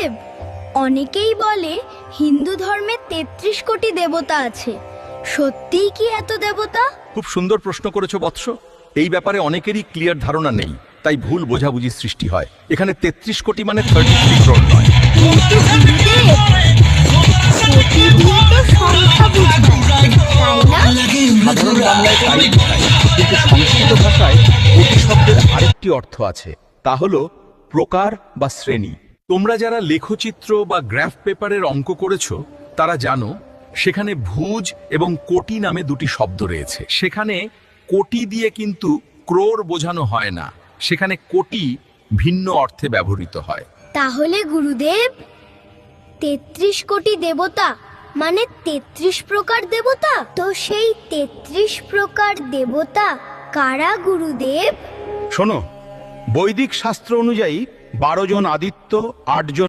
গুরুদেব, অনেকেই বলে হিন্দু ধর্মে 33 কোটি দেবতা আছে। সত্যিই কি এত দেবতা? খুব সুন্দর প্রশ্ন করেছো বৎস। এই ব্যাপারে অনেকেরই ক্লিয়ার ধারণা নেই, তাই ভুল বোঝাবুঝি সৃষ্টি হয়। এখানে 33 কোটি মানে 33 crore নয়। কিন্তু গুরুদেব, কোটি দিয়ে তো সংখ্যা বোঝায়, তাই না? সাধারণ বাংলায় তাই বোঝায়, কিন্তু সংস্কৃত ভাষায় কোটি শব্দের আরেকটি অর্থ আছে, তা হলো প্রকার বা শ্রেণী। তোমরা যারা লেখচিত্র বা গ্রাফ পেপারের অঙ্ক করেছো তারা জানো সেখানে ভুজ এবং কোটি নামে দুটি শব্দ রয়েছে। সেখানে কোটি দিয়ে কিন্তু ক্রোর বোঝানো হয় না, সেখানে কোটি ভিন্ন অর্থে ব্যবহৃত হয়। তাহলে গুরুদেব, 33 কোটি দেবতা মানে 33 প্রকার দেবতা। তো সেই 33 প্রকার দেবতা কারা গুরুদেব? শোনো, বৈদিক শাস্ত্র অনুযায়ী 12 জন আদিত্য, 8 জন